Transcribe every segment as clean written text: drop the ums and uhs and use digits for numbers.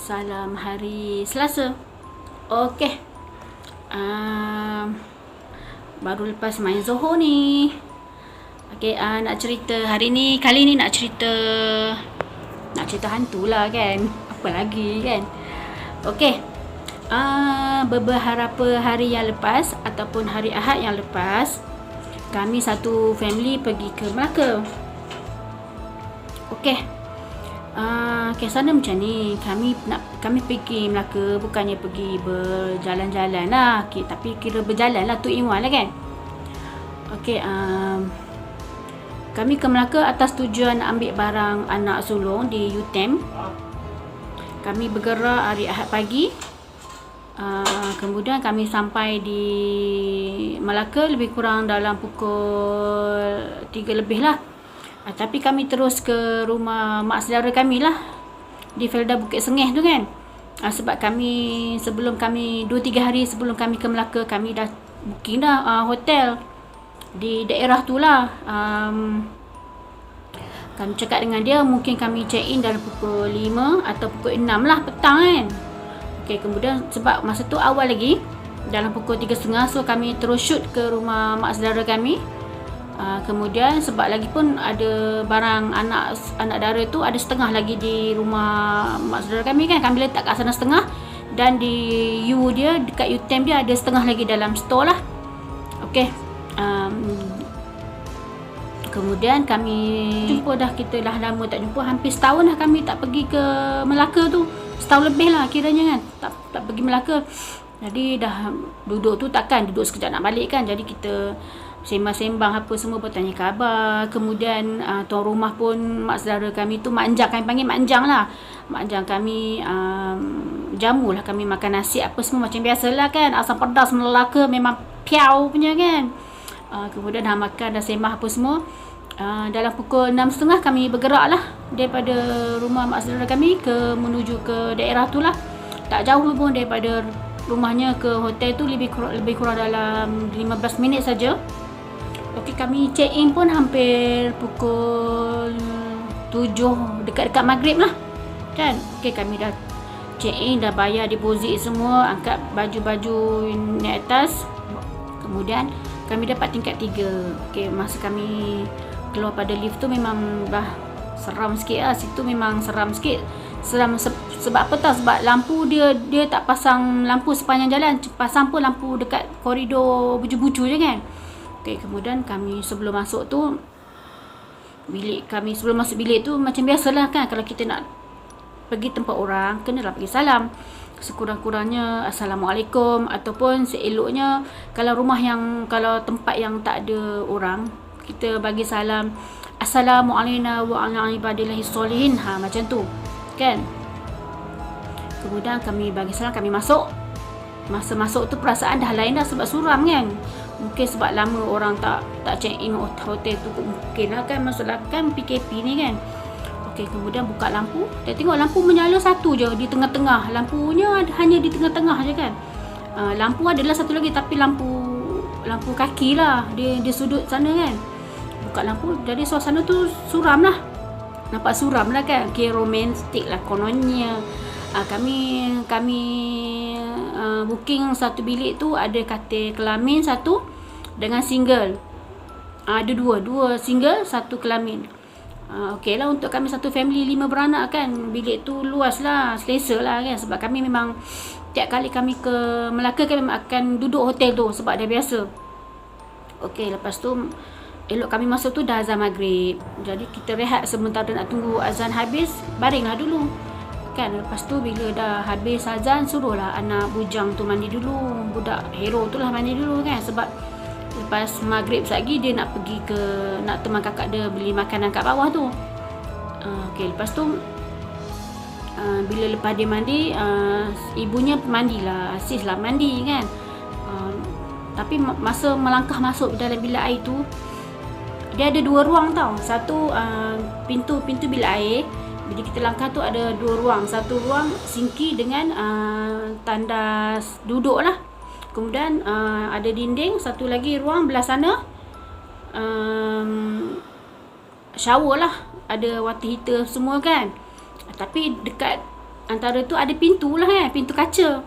Salam hari Selasa. Okey. Baru lepas main Zoho ni. Okey, nak cerita hari ni, kali ni nak cerita hantu lah kan. Apa lagi kan. Okey. Beberapa hari yang lepas ataupun hari Ahad yang lepas, kami satu family pergi ke Melaka. Okey. Kesana macam ni, kami pergi Melaka bukannya pergi berjalan-jalan lah, tapi kira berjalan lah, 2 in 1 lah kan. Okey, kami ke Melaka atas tujuan ambil barang anak sulung di UTM. Kami bergerak hari Ahad pagi. Kemudian kami sampai di Melaka lebih kurang dalam pukul 3 lebih lah. Tapi kami terus ke rumah mak saudara kami lah di Felda Bukit Sengeh tu kan. Sebab kami sebelum kami 2-3 hari sebelum kami ke Melaka, kami dah booking dah hotel di daerah tu lah. Kami cakap dengan dia mungkin kami check in dalam pukul 5 atau pukul 6 lah petang kan. Okay, kemudian sebab masa tu awal lagi dalam pukul 3.30, so kami terus shoot ke rumah mak saudara kami. Kemudian sebab lagi pun ada barang anak dara tu ada setengah lagi di rumah mak saudara kami kan. Kami letak kat sana setengah, dan di U dia dekat UTM dia ada setengah lagi dalam store lah. Okey. Kemudian kami jumpa dah, kita dah lama tak jumpa, hampir setahun dah kami tak pergi ke Melaka tu. Setahun lebih lah kiranya kan tak pergi Melaka. Jadi dah duduk tu takkan duduk sekejap nak balik kan. Jadi kita sembang-sembang apa semua, bertanya khabar. Kemudian tuan rumah pun, mak saudara kami tu, mak anjang, kami panggil mak anjang lah. Mak anjang kami jamu lah kami makan nasi apa semua macam biasalah kan. Asam pedas Melaka memang piau punya kan. Kemudian dah makan, dah sembah apa semua. Dalam pukul 6.30 kami bergerak lah daripada rumah mak saudara kami menuju ke daerah tu lah. Tak jauh pun daripada rumahnya ke hotel tu, lebih kurang dalam 15 minit saja. Okey, kami check in pun hampir pukul 7, dekat-dekat maghrib lah kan. Okey, kami dah check in, dah bayar deposit semua, angkat baju-baju naik atas. Kemudian kami dapat tingkat 3. Okey, masa kami keluar pada lift tu memang dah seram sikit lah. Situ memang seram sikit. Seram sebab apa tahu, sebab lampu dia tak pasang lampu sepanjang jalan, pasang pun lampu dekat koridor buju-buju je kan. Okey, kemudian kami sebelum masuk tu, sebelum masuk bilik tu macam biasalah kan, kalau kita nak pergi tempat orang kenalah pergi salam. Sekurang-kurangnya Assalamualaikum, ataupun seeloknya kalau tempat yang tak ada orang, kita bagi salam Assalamualaikum wa ala ibadillahi sholihin, macam tu kan. Kemudian kami bagi salam, kami masuk. Masa masuk tu perasaan dah lain dah, sebab suram kan. Mungkin sebab lama orang tak check in hotel tu, mungkin lah kan, masalah kan PKP ni kan. Okey, kemudian buka lampu, kita tengok lampu menyala satu je di tengah-tengah. Lampunya hanya di tengah-tengah je kan. Lampu adalah satu lagi, tapi lampu kaki lah di sudut sana kan. Buka lampu, jadi suasana tu suram lah. Nampak suram lah kan. Okay, romantik lah kononnya. Kami booking satu bilik tu, ada katil kelamin satu dengan single. Ada dua single, satu kelamin. Okey lah, untuk kami satu family 5 beranak kan, bilik tu luas lah, selesa lah kan. Sebab kami memang tiap kali kami ke Melaka kami memang akan duduk hotel tu sebab dah biasa. Okey, lepas tu elok kami masuk tu dah azan maghrib. Jadi kita rehat sebentar dan nak tunggu azan habis, baringlah dulu kan. Lepas tu bila dah habis azan, suruhlah anak bujang tu mandi dulu. Budak hero tu lah mandi dulu kan. Sebab lepas maghrib lagi dia nak pergi nak teman kakak dia beli makanan kat bawah tu. Okey, lepas tu bila lepas dia mandi, ibunya mandilah, sis lah mandi kan. Tapi masa melangkah masuk dalam bilik air tu, dia ada 2 ruang tau. Satu pintu bilik air, bila kita langkah tu ada 2 ruang. Satu ruang sinki dengan tandas duduk lah. Kemudian ada dinding. Satu lagi ruang belah sana, shower lah, ada water heater semua kan. Tapi dekat antara tu ada pintu lah kan, pintu kaca.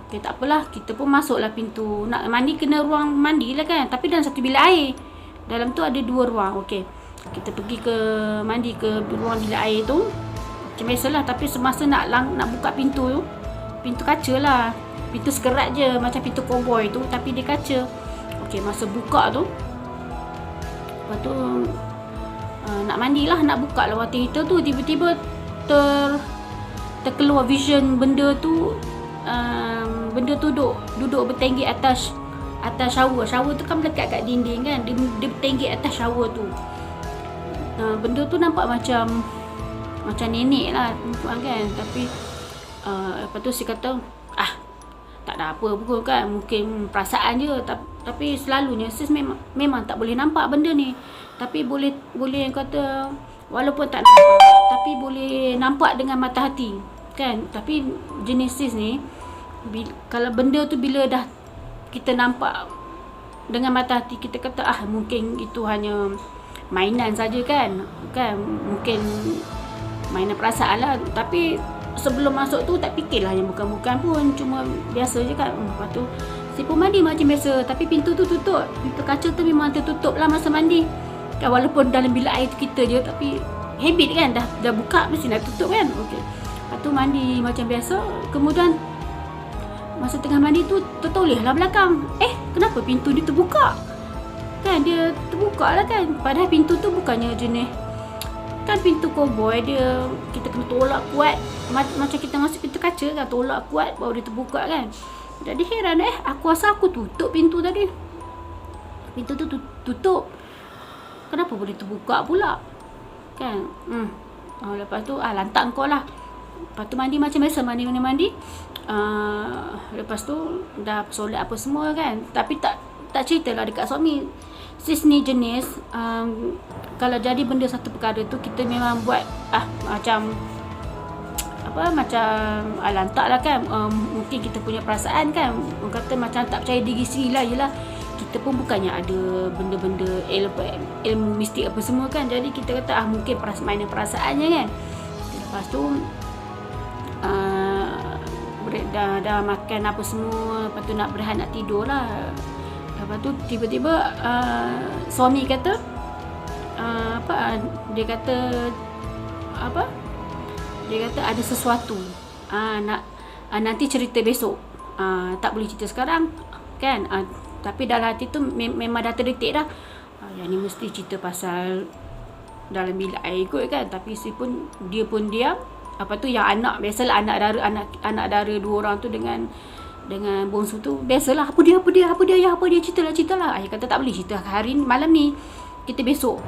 Okay, tak apalah, kita pun masuklah pintu. Nak mandi kena ruang mandi lah kan, tapi dalam satu bilik air. Dalam tu ada 2 ruang. Okey, kita pergi ke mandi ke ruang bilik air tu. Macam biasalah, tapi semasa nak buka pintu tu, pintu kaca lah, pintu sekerat je macam pintu cowboy tu, tapi dia kaca. Okey, masa buka tu, lepas tu nak mandilah, nak buka lah water heater tu, tiba-tiba terkeluar vision benda tu. Benda tu duduk bertinggi atas shower. Shower tu kan melekat kat dinding kan, dia bertinggi atas shower tu. Benda tu nampak macam nenek lah kan, tapi lepas tu si kata tak ada apa pun kan, mungkin perasaan je. Tapi selalunya sis memang tak boleh nampak benda ni, tapi boleh yang kata walaupun tak nampak, tapi boleh nampak dengan mata hati kan. Tapi jenis sis ni, kalau benda tu bila dah kita nampak dengan mata hati, kita kata mungkin itu hanya mainan saja kan, mungkin mainan perasaan lah. Tapi sebelum masuk tu tak fikirlah yang bukan-bukan pun, cuma biasa je kan. Lepas tu si pun mandi macam biasa, tapi pintu tu tutup, pintu kaca tu memang tertutup lah masa mandi kan, walaupun dalam bilik air tu kita je, tapi habit kan, dah buka mesti nak tutup kan. Okey, lepas tu mandi macam biasa. Kemudian masa tengah mandi tu tertolehlah belakang, kenapa pintu dia terbuka kan, dia terbuka lah kan. Padahal pintu tu bukannya jenis kan pintu cowboy, dia kita kena tolak kuat, macam kita masuk pintu kaca kan, tolak kuat baru dia terbuka kan. Jadi heran, aku rasa aku tutup pintu tadi, pintu tu tutup, kenapa boleh terbuka pula kan. Lepas tu lantak kau lah. Lepas tu mandi macam biasa, mandi. Lepas tu dah solat apa semua kan, tapi tak ceritalah dekat suami. Sis ni jenis kalau jadi benda satu perkara tu, kita memang buat macam lantak lah kan. Mungkin kita punya perasaan kan, orang kata macam tak percaya diri sendiri lah. Yelah, kita pun bukannya ada benda-benda ilmu mistik apa semua kan. Jadi kita kata mungkin mainan perasaannya kan. Lepas tu dah makan apa semua, lepas tu nak berehat, nak tidur lah. Lepas tu tiba-tiba suami kata dia kata ada sesuatu, nanti cerita besok, tak boleh cerita sekarang kan. Tapi dalam hati tu memang dah terdetik dah, yang ni mesti cerita pasal dalam bilik air kot kan. Tapi dia pun diam. Apa tu yang anak, biasalah anak dara 2 orang tu dengan bongsu tu, biasalah apa dia ceritalah. Ayah kata tak boleh cerita hari ni, malam ni, kita besok.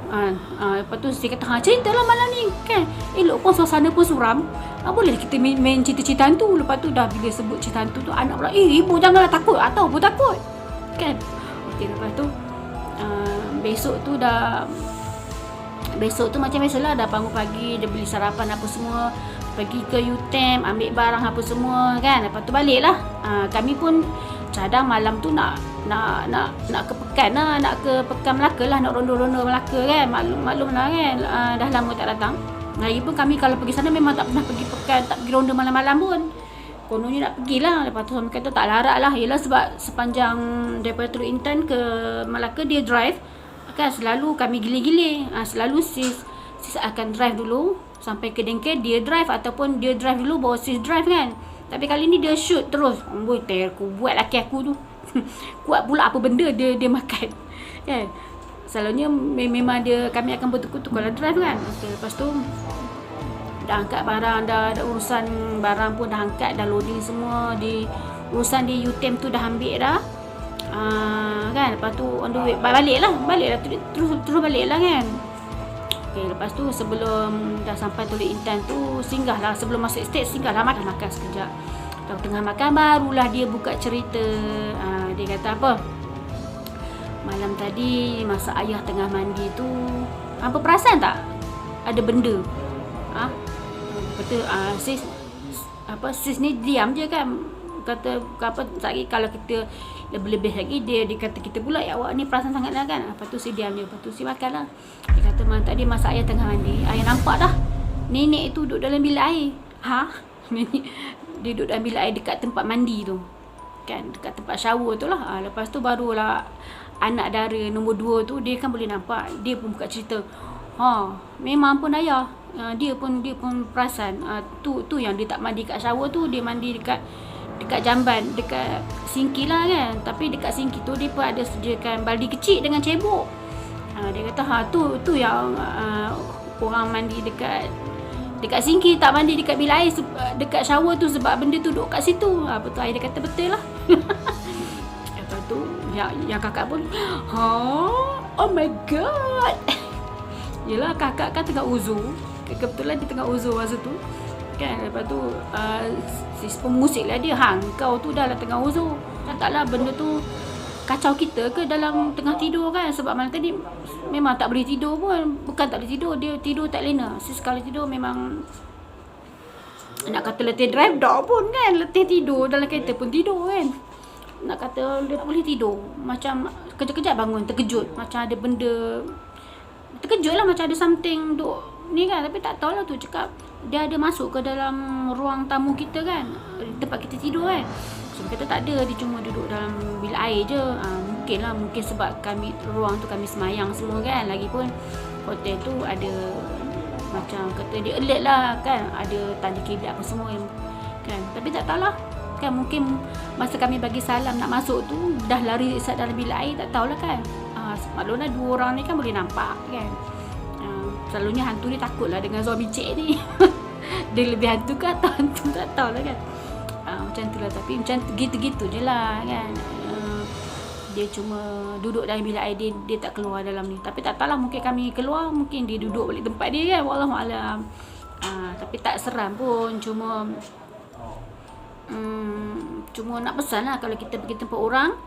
Lepas tu saya kata ceritalah malam ni kan, elok pun suasana pun suram, boleh kita main cerita-cerita hantu. Lepas tu dah bila sebut cerita hantu tu, anak pula ibu janganlah takut, atau ibu takut kan. Okey, lepas tu besok tu macam biasalah, dah bangun pagi, dah beli sarapan apa semua, pergi ke UTM, ambil barang apa semua kan. Lepas tu balik lah. Kami pun cadang malam tu nak ke Pekan lah, nak ke Pekan Melaka lah, nak ronda-ronda Melaka kan. Maklum lah kan, dah lama tak datang. Hari pun kami kalau pergi sana memang tak pernah pergi Pekan, tak pergi ronda malam-malam pun. Kononnya nak pergilah. Lepas tu suami kata tak larat lah. Yelah, sebab sepanjang daripada Teluk Intan ke Melaka dia drive kan, selalu kami gilir-gilir. Selalu sis akan drive dulu sampai ke Dengke, dia drive, ataupun dia drive dulu baru sis drive kan. Tapi kali ni dia shoot terus. Amboi, aku buat laki aku tu kuat pula apa benda dia makan kan. Selalunya memang kami akan bertukar-tukar lah drive kan. Okay, lepas tu dah angkat barang, dah urusan barang pun dah angkat, dah loading semua, urusan di UTM tu dah ambil dah. Kan, lepas tu on the way balik lah terus balik lah kan. Okay, lepas tu sebelum dah sampai Teluk Intan tu, singgah lah, sebelum masuk estate singgah lah makan sekejap. Tengah makan barulah dia buka cerita. Dia kata apa, malam tadi masa ayah tengah mandi tu, apa perasan tak ada benda. Kata sis ni diam je kan. Kata apa lagi, kalau kita lebih lagi dia kata kita pula, ya awak ni perasan sangat lah kan. Lepas tu si diam je. Lepas tu si makan lah. Dia kata tadi masa ayah tengah mandi, ayah nampak dah nenek tu duduk dalam bilik air. Dia duduk dalam bilik air dekat tempat mandi tu. Kan, dekat tempat shower tu lah. Lepas tu barulah anak dara nombor 2 tu, dia kan boleh nampak. Dia pun buka cerita. Memang pun ayah. Dia pun perasan. Tu yang dia tak mandi kat shower tu, dia mandi dekat jamban, dekat sinki lah kan. Tapi dekat sinki tu dia pun ada sediakan baldi kecil dengan cebok. Dia kata tu yang orang mandi dekat sinki, tak mandi dekat bilik air, dekat shower tu, sebab benda tu duduk kat situ. Betul, ayah dia kata betul lah. Lepas tu yang kakak pun oh my god. Yelah, kakak kan tengah uzur. Kebetulan dia tengah uzur masa tu kan. Lepas tu si pemusik lah dia, kau tu dah lah tengah uzur, taklah benda tu kacau kita ke dalam tengah tidur kan. Sebab malam tadi memang tak boleh tidur pun. Bukan tak boleh tidur, dia tidur tak lena. Sekali tidur memang nak kata letih drive dah pun kan. Letih tidur dalam kereta pun tidur kan. Nak kata dia tak boleh tidur. Macam kejap-kejap bangun terkejut. Macam ada benda, terkejut lah, macam ada something duk ni kan. Tapi tak tahulah tu cakap dia ada masuk ke dalam ruang tamu kita kan, tempat kita tidur kan. So kata tak ada, dia cuma duduk dalam bilik air je. Mungkin sebab ruang tu kami semayang semua kan. Lagipun hotel tu ada macam kata dia alert lah kan, ada tanda kiblat apa semua kan. Tapi tak tahulah kan, mungkin masa kami bagi salam nak masuk tu dah lari sat dalam bilik air, tak tahulah kan. Maklumlah 2 orang ni kan boleh nampak kan. Selalunya hantu ni takut lah dengan zombie cik ni. Dia lebih hantu ke atau hantu, tak tahulah kan. Macam tu lah. Tapi macam gitu-gitu je lah kan. Dia cuma duduk dalam bilik air, dia tak keluar dalam ni. Tapi tak tahulah, mungkin kami keluar, mungkin dia duduk balik tempat dia kan, wallahualam. Tapi tak seram pun. Cuma nak pesan lah, kalau kita pergi tempat orang,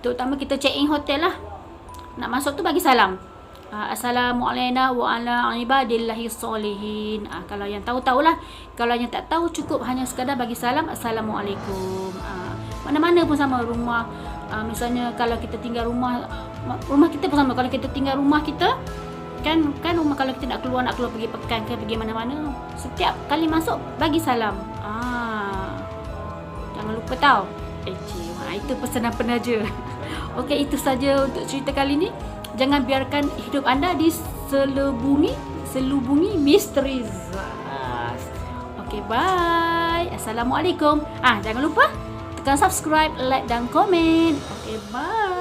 terutama kita check in hotel lah, nak masuk tu bagi salam. Assalamualaikum wa ala ibadillahi solihin. Kalau yang tahu-tahulah. Kalau yang tak tahu, cukup hanya sekadar bagi salam, Assalamualaikum. Mana-mana pun sama rumah. Misalnya kalau kita tinggal rumah kita pun sama. Kalau kita tinggal rumah kita kan rumah, kalau kita nak keluar pergi pekan ke pergi mana-mana, setiap kali masuk bagi salam. Jangan lupa tahu. Itu pesanan penaja. Okey, itu saja untuk cerita kali ni. Jangan biarkan hidup anda selubungi misterius. Okey, bye. Assalamualaikum. Jangan lupa tekan subscribe, like dan komen. Okey, bye.